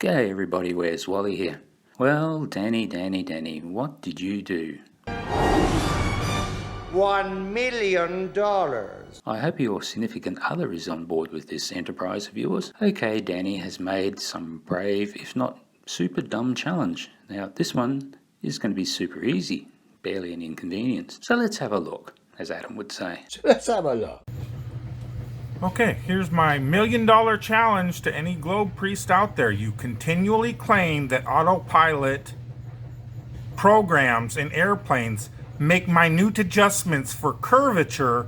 G'day everybody, WheresWally here. Well, Danny, what did you do? $1 million. I hope your significant other is on board with this enterprise of yours. Okay, Danny has made some brave, if not super dumb challenge. Now, this one is going to be super easy, barely an inconvenience. So let's have a look, as Adam would say. Let's have a look. Okay, here's my $1 million challenge to any globe priest out there. You continually claim that autopilot programs in airplanes make minute adjustments for curvature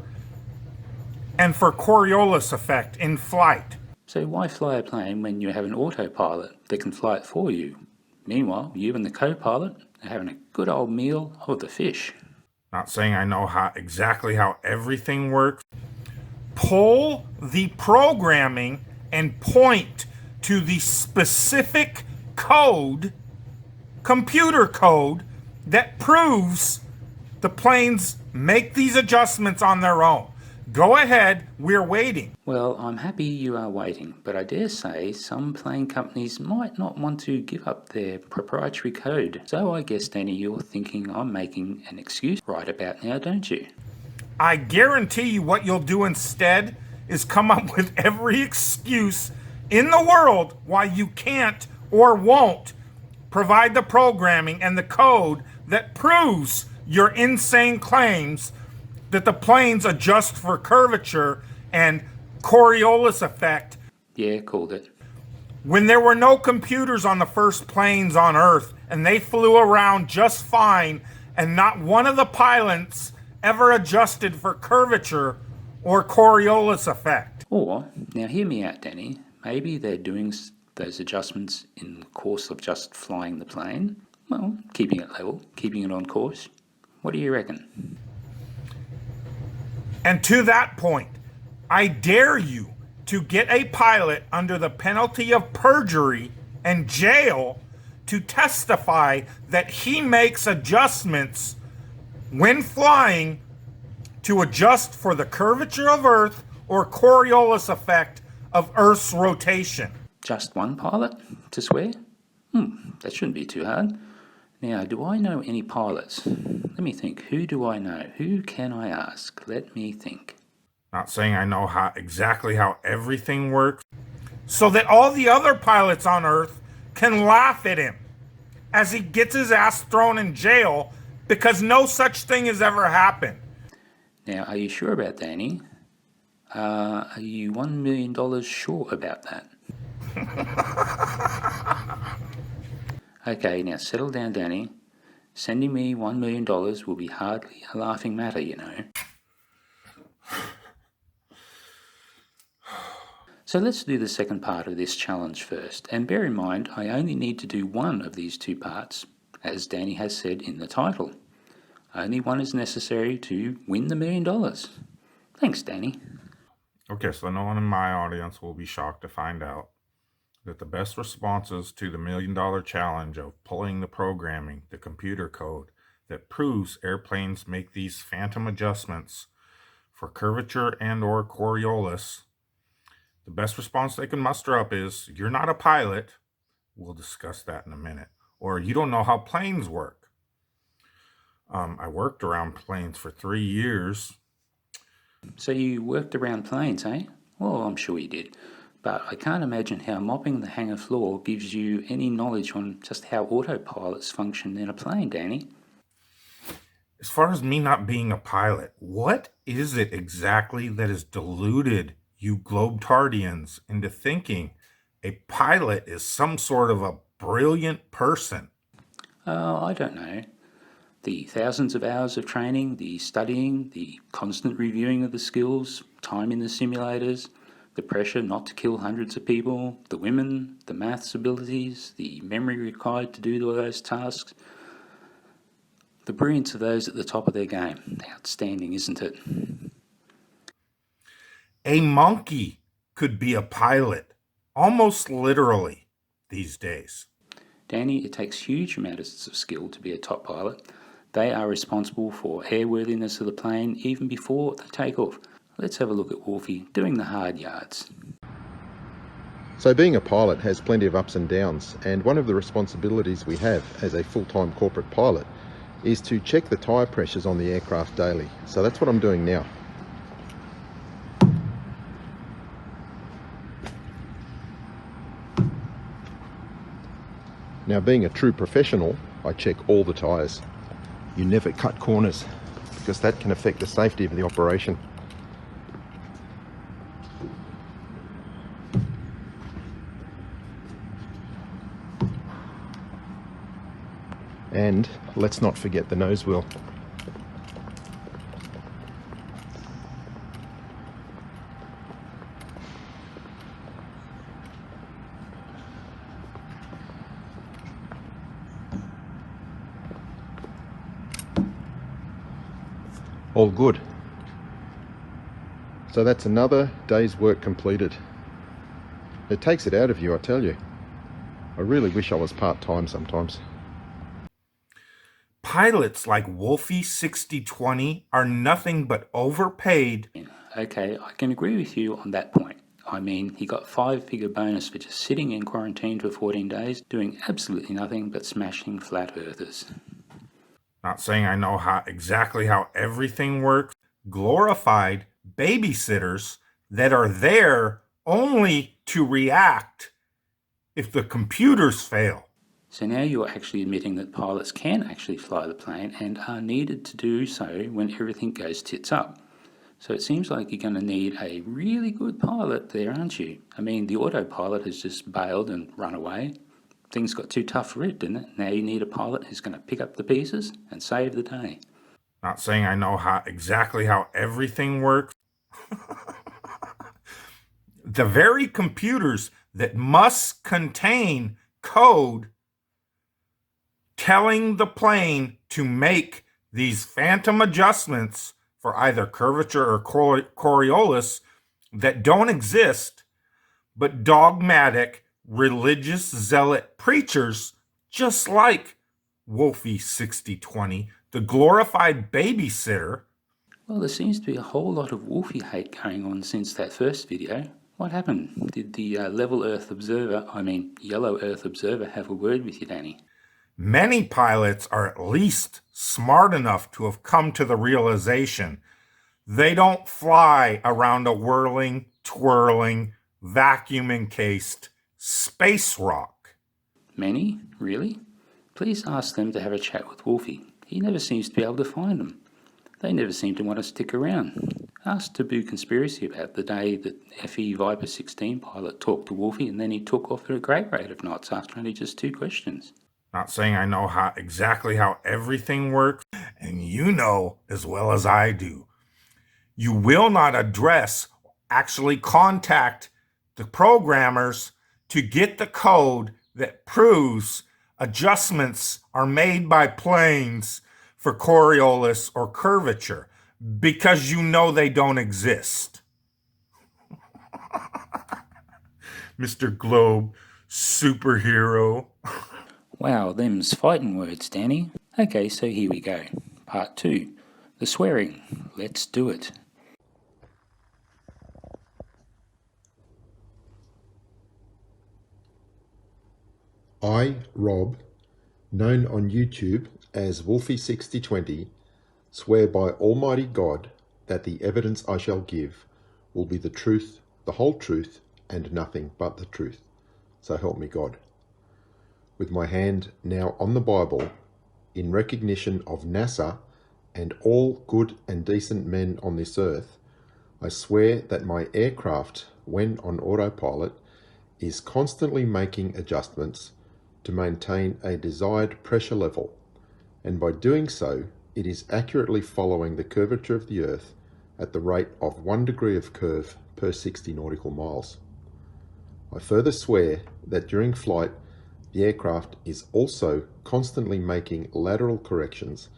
and for Coriolis effect in flight. So why fly a plane when you have an autopilot that can fly it for you? Meanwhile, you and the co-pilot are having a good old meal of the fish. Not saying I know exactly how everything works. Pull the programming and point to the specific code, computer code, that proves the planes make these adjustments on their own. Go ahead, we're waiting. Well, I'm happy you are waiting, but I dare say some plane companies might not want to give up their proprietary code. So I guess, Danny, you're thinking I'm making an excuse right about now, don't you? I guarantee you what you'll do instead is come up with every excuse in the world why you can't or won't provide the programming and the code that proves your insane claims that the planes adjust for curvature and Coriolis effect. Yeah, called it. When there were no computers on the first planes on Earth and they flew around just fine and not one of the pilots ever adjusted for curvature or Coriolis effect. Or, now hear me out, Danny, maybe they're doing those adjustments in the course of just flying the plane. Well, keeping it level, keeping it on course. What do you reckon? And to that point, I dare you to get a pilot under the penalty of perjury and jail to testify that he makes adjustments when flying to adjust for the curvature of Earth or Coriolis effect of Earth's rotation. Just one pilot to swear? That shouldn't be too hard. Now, do I know any pilots? Let me think. Who do I know? Who can I ask? Let me think. Not saying I know exactly how everything works, so that all the other pilots on Earth can laugh at him as he gets his ass thrown in jail because no such thing has ever happened. Now, are you sure about that, Danny? Are you $1 million sure about that? Okay, now settle down, Danny. Sending me $1 million will be hardly a laughing matter, you know. So let's do the second part of this challenge first. And bear in mind, I only need to do one of these two parts, as Danny has said in the title. Only one is necessary to win the $1 million. Thanks, Danny. Okay, so no one in my audience will be shocked to find out that the best responses to the $1 million challenge of pulling the programming, the computer code, that proves airplanes make these phantom adjustments for curvature and or Coriolis, the best response they can muster up is, you're not a pilot. We'll discuss that in a minute. Or you don't know how planes work. I worked around planes for 3 years. So you worked around planes, eh? Well, I'm sure you did. But I can't imagine how mopping the hangar floor gives you any knowledge on just how autopilots function in a plane, Danny. As far as me not being a pilot, what is it exactly that has deluded you globetardians into thinking a pilot is some sort of a brilliant person? I don't know. The thousands of hours of training, the studying, the constant reviewing of the skills, time in the simulators, the pressure not to kill hundreds of people, the women, the maths abilities, the memory required to do all those tasks. The brilliance of those at the top of their game. Outstanding, isn't it? A monkey could be a pilot, almost literally, these days. Danny, it takes huge amounts of skill to be a top pilot. They are responsible for airworthiness of the plane even before the takeoff. Let's have a look at Wolfie doing the hard yards. So being a pilot has plenty of ups and downs, and one of the responsibilities we have as a full-time corporate pilot is to check the tyre pressures on the aircraft daily. So that's what I'm doing now. Now, being a true professional, I check all the tyres. You never cut corners, because that can affect the safety of the operation. And let's not forget the nose wheel. All good. So that's another day's work completed. It takes it out of you, I tell you. I really wish I was part-time sometimes. Pilots like Wolfie 6020 are nothing but overpaid. Okay, I can agree with you on that point. I mean, he got 5-figure bonus for just sitting in quarantine for 14 days, doing absolutely nothing but smashing flat earthers. Not saying I know exactly how everything works. Glorified babysitters that are there only to react if the computers fail. So now you're actually admitting that pilots can actually fly the plane and are needed to do so when everything goes tits up. So it seems like you're going to need a really good pilot there, aren't you? I mean, the autopilot has just bailed and run away. Things got too tough for it, didn't it? Now you need a pilot who's going to pick up the pieces and save the day. Not saying I know exactly how everything works. The very computers that must contain code telling the plane to make these phantom adjustments for either curvature or Coriolis that don't exist, but dogmatic religious zealot preachers just like Wolfie 6020, the glorified babysitter. Well, there seems to be a whole lot of Wolfie hate going on since that first video. What happened? Did the Yellow Earth Observer have a word with you, Danny? Many pilots are at least smart enough to have come to the realization they don't fly around a whirling, twirling, vacuum-encased space rock. Many? Really? Please ask them to have a chat with Wolfie. He never seems to be able to find them. They never seem to want to stick around. Ask Taboo Conspiracy about the day that FE Viper 16 pilot talked to Wolfie and then he took off at a great rate of knots after only just 2 questions. Not saying I know exactly how everything works, and you know as well as I do. You will not actually contact the programmers to get the code that proves adjustments are made by planes for Coriolis or curvature, because you know they don't exist. Mr. Globe, superhero. Wow, them's fighting words, Danny. Okay, so here we go. Part 2. The swearing. Let's do it. I, Rob, known on YouTube as Wolfie6020, swear by Almighty God that the evidence I shall give will be the truth, the whole truth, and nothing but the truth. So help me God. With my hand now on the Bible, in recognition of NASA and all good and decent men on this earth, I swear that my aircraft, when on autopilot, is constantly making adjustments to maintain a desired pressure level, and by doing so, it is accurately following the curvature of the Earth at the rate of 1 degree of curve per 60 nautical miles. I further swear that during flight, the aircraft is also constantly making lateral corrections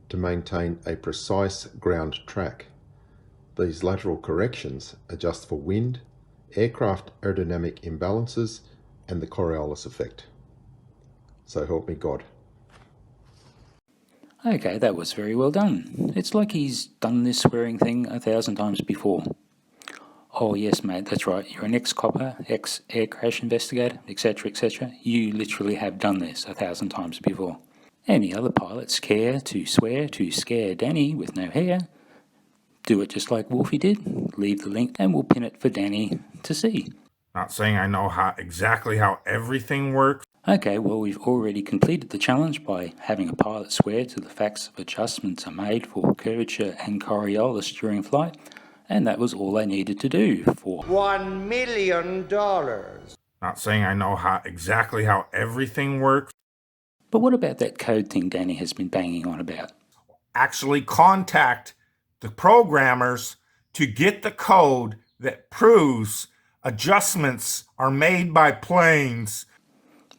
to maintain a precise ground track. These lateral corrections adjust for wind, aircraft aerodynamic imbalances, and the Coriolis effect. So help me God. Okay, that was very well done. It's like he's done this swearing thing 1,000 times before. Oh yes, mate, that's right. You're an ex-copper, ex-air crash investigator, etc., etc. You literally have done this 1,000 times before. Any other pilots care to swear to scare Danny with no hair? Do it just like Wolfie did. Leave the link and we'll pin it for Danny to see. Not saying I know exactly how everything works. Okay, well, we've already completed the challenge by having a pilot swear to the facts of adjustments are made for curvature and Coriolis during flight, and that was all they needed to do for $1 million. Not saying I know exactly how everything works. But what about that code thing Danny has been banging on about? Actually contact the programmers to get the code that proves adjustments are made by planes.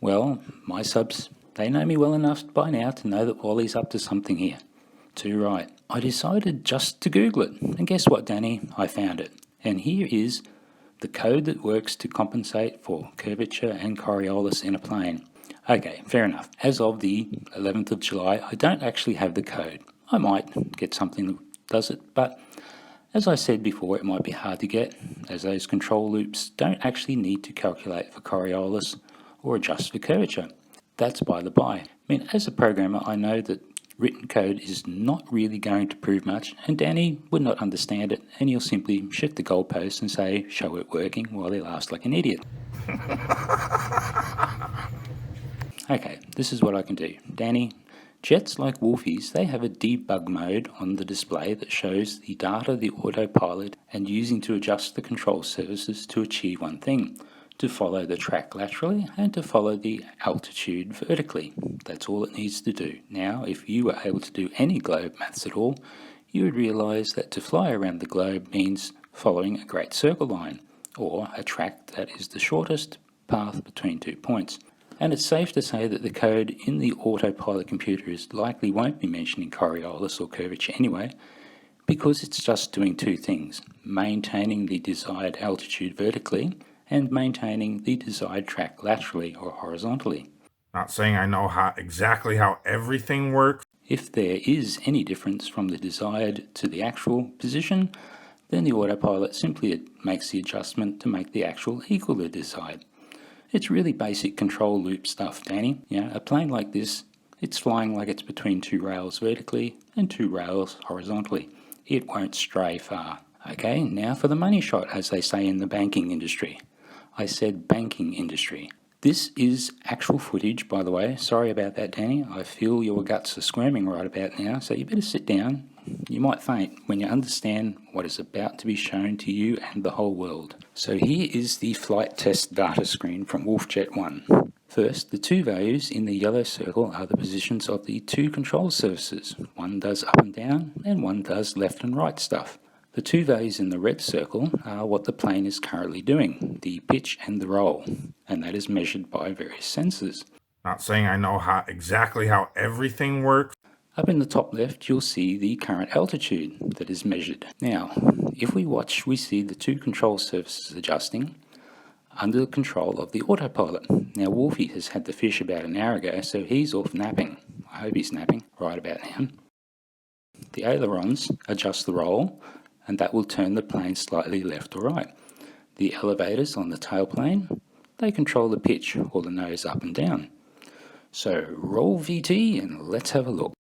Well, my subs, they know me well enough by now to know that Wally's up to something here. Too right. I decided just to Google it, and guess what, Danny? I found it. And here is the code that works to compensate for curvature and Coriolis in a plane. Okay, fair enough. As of the 11th of July, I don't actually have the code. I might get something that does it, but as I said before, it might be hard to get, as those control loops don't actually need to calculate for Coriolis or adjust for curvature. That's by the by. I mean, as a programmer, I know that written code is not really going to prove much, and Danny would not understand it, and he'll simply shift the goalpost and say, show it working, while he laughs like an idiot. Okay, this is what I can do. Danny, jets like Wolfies, they have a debug mode on the display that shows the data, the autopilot, and using to adjust the control surfaces to achieve one thing: to follow the track laterally and to follow the altitude vertically. That's all it needs to do. Now, if you were able to do any globe maths at all, you would realize that to fly around the globe means following a great circle line, or a track that is the shortest path between 2 points. And it's safe to say that the code in the autopilot computers likely won't be mentioning Coriolis or curvature anyway, because it's just doing two things: maintaining the desired altitude vertically and maintaining the desired track laterally or horizontally. Not saying I know exactly how everything works. If there is any difference from the desired to the actual position, then the autopilot simply makes the adjustment to make the actual equal the desired. It's really basic control loop stuff, Danny. A plane like this, it's flying like it's between two rails vertically and two rails horizontally. It won't stray far. Okay, now for the money shot, as they say in the banking industry. I said banking industry. This is actual footage, by the way. Sorry about that, Danny. I feel your guts are squirming right about now, so you better sit down. You might faint when you understand what is about to be shown to you and the whole world. So here is the flight test data screen from WolfJet 1. First, the two values in the yellow circle are the positions of the two control surfaces. One does up and down, and one does left and right stuff. The two values in the red circle are what the plane is currently doing, the pitch and the roll, and that is measured by various sensors. Not saying I know exactly how everything works. Up in the top left, you'll see the current altitude that is measured. Now, if we watch, we see the two control surfaces adjusting under the control of the autopilot. Now, Wolfie has had the fish about an hour ago, so he's off napping. I hope he's napping right about now. The ailerons adjust the roll, and that will turn the plane slightly left or right. The elevators on the tailplane, they control the pitch or the nose up and down. So roll VT and let's have a look.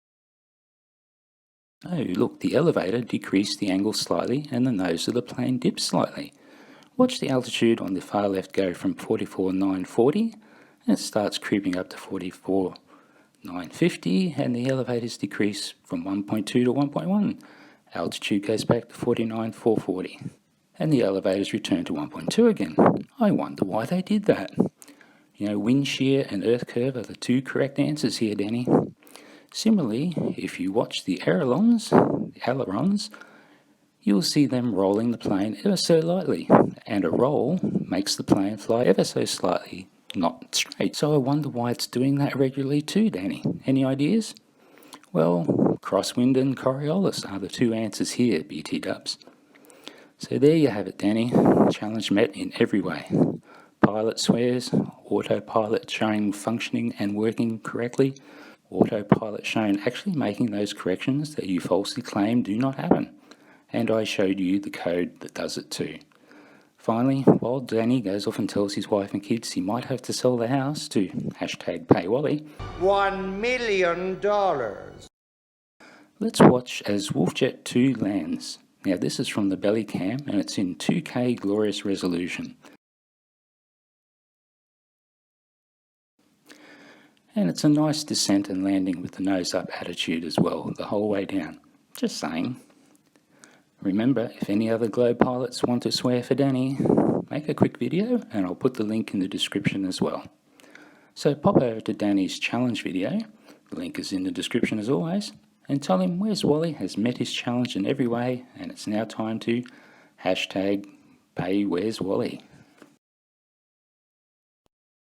Oh, look, the elevator decreased the angle slightly and the nose of the plane dipped slightly. Watch the altitude on the far left go from 44,940 and it starts creeping up to 44,950 and the elevators decrease from 1.2 to 1.1. Altitude goes back to 49,440 and the elevators return to 1.2 again. I wonder why they did that. Wind shear and earth curve are the two correct answers here, Danny. Similarly, if you watch the ailerons, you'll see them rolling the plane ever so lightly, and a roll makes the plane fly ever so slightly, not straight. So I wonder why it's doing that regularly too, Danny. Any ideas? Well, crosswind and Coriolis are the two answers here, BT dubs. So there you have it, Danny. Challenge met in every way. Pilot swears, autopilot showing functioning and working correctly, autopilot shown actually making those corrections that you falsely claim do not happen. And I showed you the code that does it too. Finally, while Danny goes off and tells his wife and kids he might have to sell the house to #PayWally, $1 million. let's watch as Wolfjet 2 lands. Now this is from the belly cam and it's in 2K glorious resolution. And it's a nice descent and landing with the nose up attitude as well, the whole way down. Just saying. Remember, if any other Globe pilots want to swear for Danny, make a quick video and I'll put the link in the description as well. So pop over to Danny's challenge video, the link is in the description as always, and tell him WheresWally has met his challenge in every way and it's now time to #PayWheresWally.